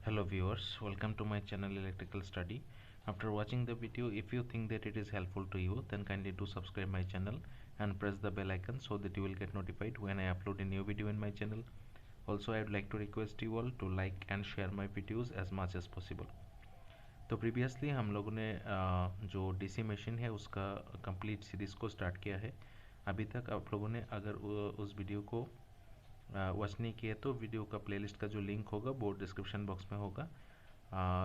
Hello viewers, welcome to my channel Electrical Study. After watching the video, if you think that it is helpful to you, then kindly do subscribe my channel and press the bell icon so that you will get notified when I upload a new video in my channel. Also, I would like to request you all to like and share my videos as much as possible. तो previously हम लोगों ने जो DC machine है उसका complete series को start किया है। अभी तक आप लोगों ने अगर उस वीडियो को वॉच नहीं किया तो वीडियो का प्लेलिस्ट का जो लिंक होगा वो डिस्क्रिप्शन बॉक्स में होगा।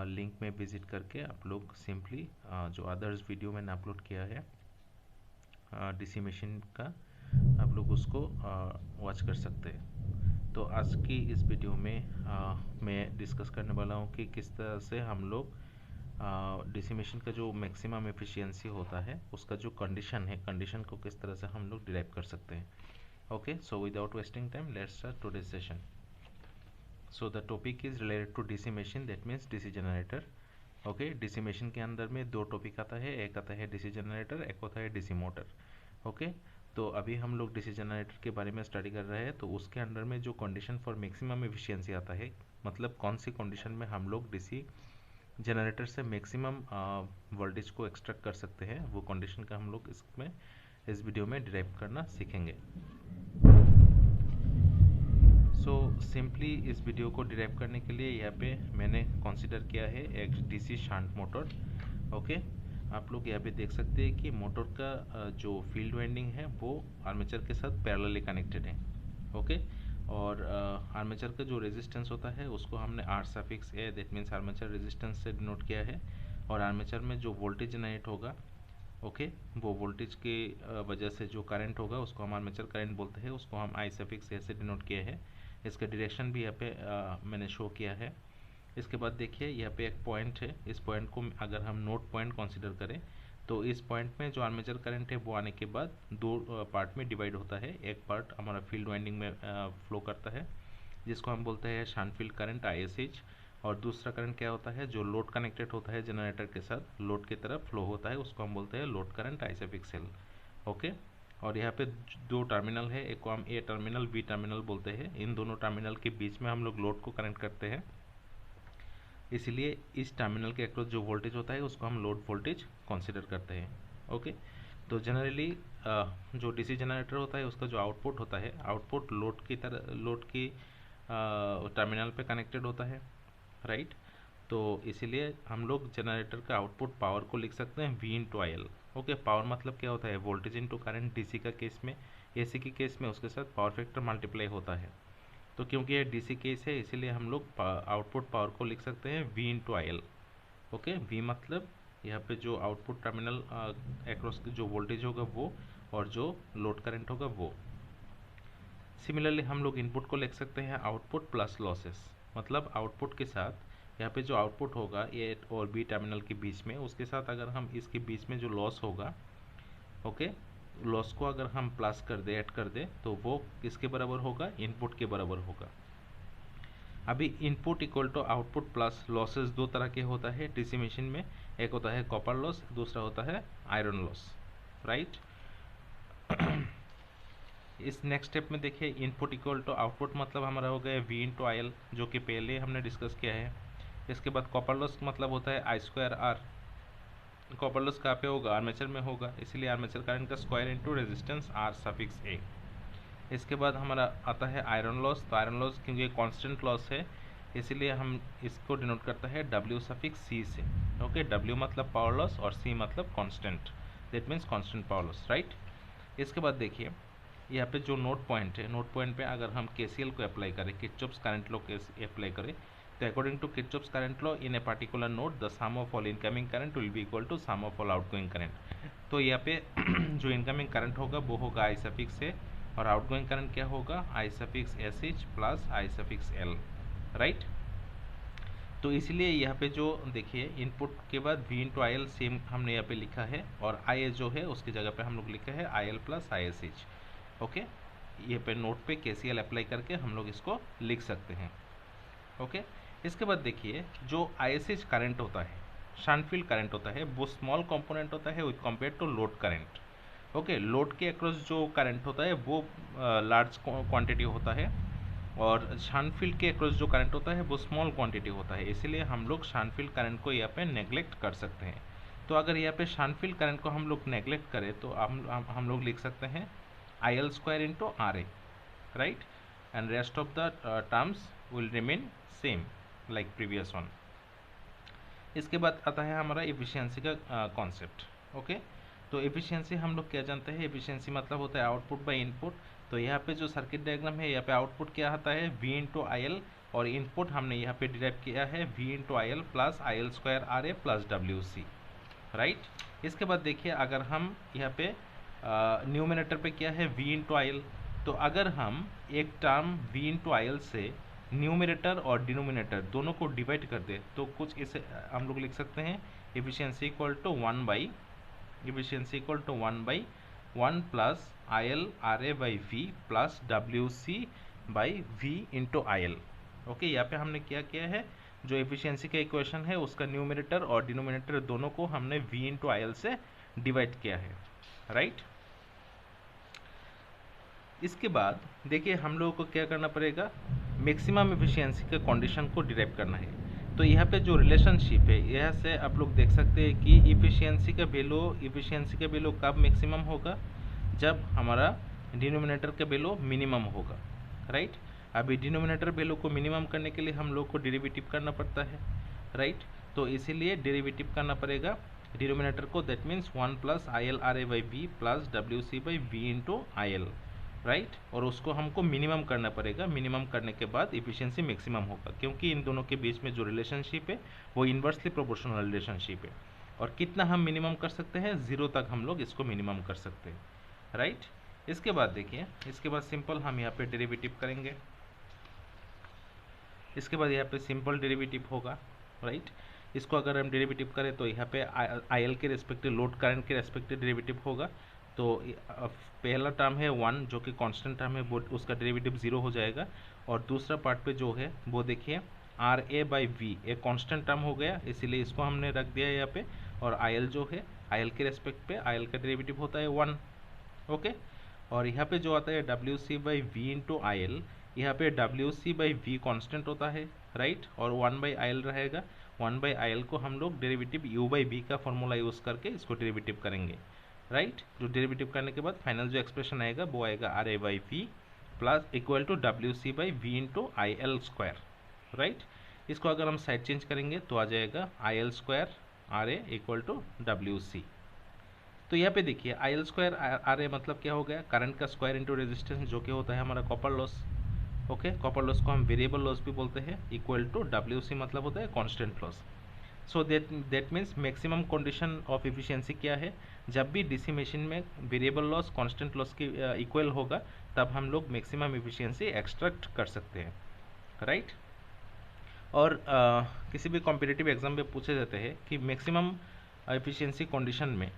लिंक में विज़िट करके आप लोग सिंपली जो अदर्स वीडियो मैंने अपलोड किया है डीसी मशीन का, आप लोग उसको वॉच कर सकते हैं। तो आज की इस वीडियो में मैं डिस्कस करने वाला हूँ कि किस तरह से हम लोग डीसी मशीन का जो मैक्सिमम एफिशिएंसी होता है उसका जो कंडीशन है, कंडीशन को किस तरह से हम लोग डिराइव कर सकते हैं। Okay, so without wasting time, let's start today's session. So the topic is related to DC machine, that means DC generator. Okay, DC machine के अंदर में दो टॉपिक आता है, एक आता है DC generator, एक होता है DC motor. Okay, तो अभी हम लोग DC generator के बारे में स्टडी कर रहे हैं। तो उसके अंदर में जो कंडीशन फॉर मैक्सिमम एफिशिएंसी आता है, मतलब कौन सी कंडीशन में हम लोग DC जनरेटर से मैक्सिमम वोल्टेज को एक्सट्रैक्ट कर सकते हैं, वो कंडीशन का हम लोग इसमें इस वीडियो में डिराइव करना सीखेंगे। सिंपली इस वीडियो को डिराइव करने के लिए यहाँ पे मैंने कंसीडर किया है एक डीसी शंट मोटर। ओके, आप लोग यहाँ पे देख सकते हैं कि मोटर का जो फील्ड वाइंडिंग है वो आर्मेचर के साथ पैरेलली कनेक्टेड है। ओके, और आर्मेचर का जो रेजिस्टेंस होता है उसको हमने R suffix A, that means armature resistance से डिनोट किया है। और आर्मेचर में जो वोल्टेज जनरेट होगा, ओके, वो वोल्टेज के वजह से जो करंट होगा उसको हम आर्मेचर करंट बोलते हैं, उसको हम आई सफिक्स ए से डिनोट किए हैं। इसका डायरेक्शन भी यहाँ पे मैंने शो किया है। इसके बाद देखिए यहाँ पे एक पॉइंट है, इस पॉइंट को अगर हम नोड पॉइंट कंसीडर करें तो इस पॉइंट में जो आर्मेचर करंट है वो आने के बाद दो पार्ट में डिवाइड होता है। एक पार्ट हमारा फील्ड वाइंडिंग में फ्लो करता है जिसको हम बोलते हैं शंट फील्ड करंट ISH, और दूसरा करंट क्या होता है जो लोड कनेक्टेड होता है जनरेटर के साथ, लोड की तरफ फ्लो होता है, उसको हम बोलते हैं लोड करंट I_L। ओके, और यहाँ पे दो टर्मिनल है, एक को हम ए टर्मिनल बी टर्मिनल बोलते हैं। इन दोनों टर्मिनल के बीच में हम लोग लोड को कनेक्ट करते हैं, इसलिए इस टर्मिनल के अक्रॉस जो वोल्टेज होता है उसको हम लोड वोल्टेज कंसीडर करते हैं। ओके, तो जनरली जो डीसी जनरेटर होता है उसका जो आउटपुट होता है, आउटपुट लोड की तरह, लोड की टर्मिनल पे कनेक्टेड होता है, राइट। तो इसीलिए हम लोग जनरेटर का आउटपुट पावर को लिख सकते हैं V/IL। ओके, पावर मतलब क्या होता है, वोल्टेज इनटू करंट। डीसी का केस में, एसी के केस में उसके साथ पावर फैक्टर मल्टीप्लाई होता है। तो क्योंकि ये डीसी केस है इसीलिए हम लोग आउटपुट पावर को लिख सकते हैं V/IL। ओके, V मतलब यहाँ पे जो आउटपुट टर्मिनल अक्रॉस जो वोल्टेज होगा वो, और जो लोड करंट होगा वो। सिमिलरली हम लोग इनपुट को लिख सकते हैं आउटपुट प्लस लॉसेस, मतलब आउटपुट के साथ यहाँ पे जो आउटपुट होगा ए और बी टर्मिनल के बीच में, उसके साथ अगर हम इसके बीच में जो लॉस होगा, ओके, लॉस को अगर हम प्लस कर दे, ऐड कर दे, तो वो किसके बराबर होगा, इनपुट के बराबर होगा। अभी input equal to output plus losses दो तरह के होता है डीसी मशीन में, एक होता है कॉपर लॉस, दूसरा होता है आयरन लॉस, राइट। इस नेक्स्ट स्टेप में देखिए, इनपुट इक्वल टू आउटपुट मतलब हमारा हो गया V/IL, जो कि पहले हमने डिस्कस किया है। इसके बाद कॉपर लॉस मतलब होता है I²R। कॉपर लॉस कहाँ पे होगा, आर्मेचर में होगा, इसलिए आर्मेचर करंट का square into resistance R suffix A। इसके बाद हमारा आता है आयरन लॉस। तो आयरन लॉस क्योंकि कॉन्स्टेंट लॉस है इसीलिए हम इसको डिनोट करता है W सफिक्स C से। ओके, W मतलब पावर लॉस और C मतलब constant, that means constant power loss, right. इसके बाद देखिए यहाँ पे जो नोड पॉइंट है, नोड पॉइंट पे अगर हम KCL को अप्लाई करें, किरचॉफ्स करंट लॉ अप्लाई करें, तो according to Kirchhoff's current law in a particular node the sum of all incoming current will be equal to sum of all outgoing current. तो यहाँ पे जो इनकमिंग करंट होगा वो होगा I_A, और आउटगोइंग करंट क्या होगा, I_SH प्लस I_L, राइट। तो इसलिए यहाँ पे जो देखिए इनपुट के बाद V/IL सेम हमने यहाँ पे लिखा है, और I जो है उसकी जगह पे हम लोग लिखा है IL प्लस ISH। ओके, ये पे नोट पे KCL अप्लाई करके हम लोग इसको लिख सकते हैं। ओके, इसके बाद देखिए जो ISH करंट होता है, शंट फील्ड करंट होता है, वो स्मॉल कंपोनेंट होता है with compare to load current. Okay, load के अक्रॉस जो करंट होता है वो लार्ज क्वांटिटी होता है, और शांट फील्ड के अक्रॉस जो करंट होता है वो स्मॉल क्वांटिटी होता है, इसीलिए हम लोग शांट फील्ड करंट को यहाँ पे नेग्लेक्ट कर सकते हैं। तो अगर यहाँ पे शांट फील्ड करंट को हम लोग नेग्लेक्ट करें तो हम लोग लिख सकते हैं IL square into RA, right, and rest of the terms will remain same like previous one. इसके बाद आता है हमारा एफिशिएंसी का कॉन्सेप्ट। ओके, तो एफिशिएंसी हम लोग क्या जानते हैं, एफिशिएंसी मतलब होता है आउटपुट बाय इनपुट। तो यहाँ पे जो सर्किट डायग्राम है, यहाँ पे आउटपुट क्या आता है V इंटू IL, और इनपुट हमने यहाँ पे डिराइव किया है V into IL plus IL square RA plus WC, right. इसके बाद देखिए, अगर हम यहाँ पे न्यूमिनेटर पे क्या है V इंटू IL, तो अगर हम एक टर्म V इंटू IL से न्यूमिनेटर और डिनोमिनेटर दोनों को डिवाइड कर दे तो कुछ इसे हम लोग लिख सकते हैं efficiency equal to 1 plus IL RA by V plus WC by V into IL। Okay, यहाँ पे हमने क्या किया है, जो एफिशिएंसी का इक्वेशन है उसका न्यूमिनेटर और डिनोमिनेटर दोनों को हमने V इंटू IL से डिवाइड किया है, राइट। इसके बाद देखिए हम लोगों को क्या करना पड़ेगा, मैक्सिमम एफिशिएंसी के कंडीशन को डिराइव करना है। तो यहाँ पे जो रिलेशनशिप है, यहाँ से आप लोग देख सकते हैं कि एफिशिएंसी का वैल्यू कब मैक्सिमम होगा, जब हमारा डिनोमिनेटर का वैल्यू मिनिमम होगा, राइट। अभी डिनोमिनेटर वैल्यू को मिनिमम करने के लिए हम लोग को डेरिवेटिव करना पड़ता है, राइट। तो इसीलिए डेरिवेटिव करना पड़ेगा डिनोमिनेटर को, that means 1 plus IL RA by V plus WC by V into IL, right. और उसको हमको मिनिमम करना पड़ेगा, मिनिमम करने के बाद एफिशिएंसी मैक्सिमम होगा, क्योंकि इन दोनों के बीच में जो रिलेशनशिप है वो इन्वर्सली प्रोपोर्शनल रिलेशनशिप है। और कितना हम मिनिमम कर सकते हैं, 0 तक हम लोग इसको मिनिमम कर सकते हैं, राइट। इसके बाद देखिए, इसके बाद सिंपल हम यहाँ पे डेरिवेटिव करेंगे, इसके बाद यहाँ पे सिंपल डेरिवेटिव होगा, राइट। इसको अगर हम डेरिवेटिव करें तो यहाँ पे IL के रेस्पेक्टिव, लोड करंट के रेस्पेक्टिव डेरिवेटिव होगा। तो पहला टर्म है 1 जो कि कांस्टेंट टर्म है, वो उसका डेरिवेटिव 0 हो जाएगा। और दूसरा पार्ट पे जो है वो देखिए RA बाई V एक कांस्टेंट टर्म हो गया, इसीलिए इसको हमने रख दिया यहाँ पे। और IL जो है, IL के रेस्पेक्ट पे IL का डेरिवेटिव होता है 1, ओके। और यहाँ पे जो आता है WC by V into IL, यहाँ पे WC बाई V कॉन्स्टेंट होता है, राइट। और 1 बाई IL रहेगा, 1 बाई IL को हम लोग डेरिवेटिव U बाई V का फॉर्मूला यूज़ करके इसको डेरिवेटिव करेंगे, राइट। जो डेरिवेटिव करने के बाद फाइनल जो एक्सप्रेशन आएगा वो आएगा RA by V plus equal to WC by V into IL square, right. इसको अगर हम साइड चेंज करेंगे तो आ जाएगा IL square RA equal to WC। तो यहाँ पे देखिए IL स्क्वायर RA मतलब क्या हो गया, करंट का स्क्वायर इंटू रेजिस्टेंस, जो कि होता है हमारा copper loss, okay. Copper loss को हम वेरिएबल लॉस भी बोलते हैं, इक्वल टू WC मतलब होता है constant loss. So that means maximum condition of efficiency क्या है, जब भी डीसी मशीन में वेरिएबल लॉस कांस्टेंट लॉस के इक्वल होगा तब हम लोग मैक्सिमम एफिशिएंसी एक्सट्रैक्ट कर सकते हैं, राइट। और किसी भी कॉम्पिटिटिव एग्जाम में पूछे जाते हैं कि मैक्सिमम एफिशिएंसी कंडीशन में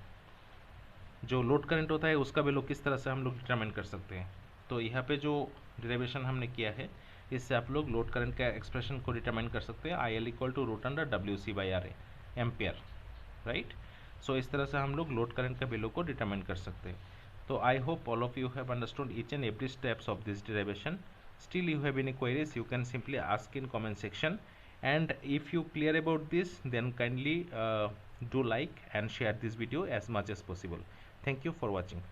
जो लोड करंट होता है उसका वैल्यू किस तरह से हम लोग डिटरमाइन कर सकते हैं। तो यहाँ पे जो डेरिवेशन हमने किया है, इससे आप लोग लोड करंट का एक्सप्रेशन को डिटरमाइन कर सकते हैं, IL equal to root under WC by RA ampere, right. So इस तरह से हम लोग लोड करंट का वैल्यू को डिटरमाइन कर सकते हैं। तो I hope all of you have understood each and every steps of this derivation. Still you have any queries, you can simply ask in comment section, and if you clear about this then kindly do like and share this video as much as possible. Thank you for watching.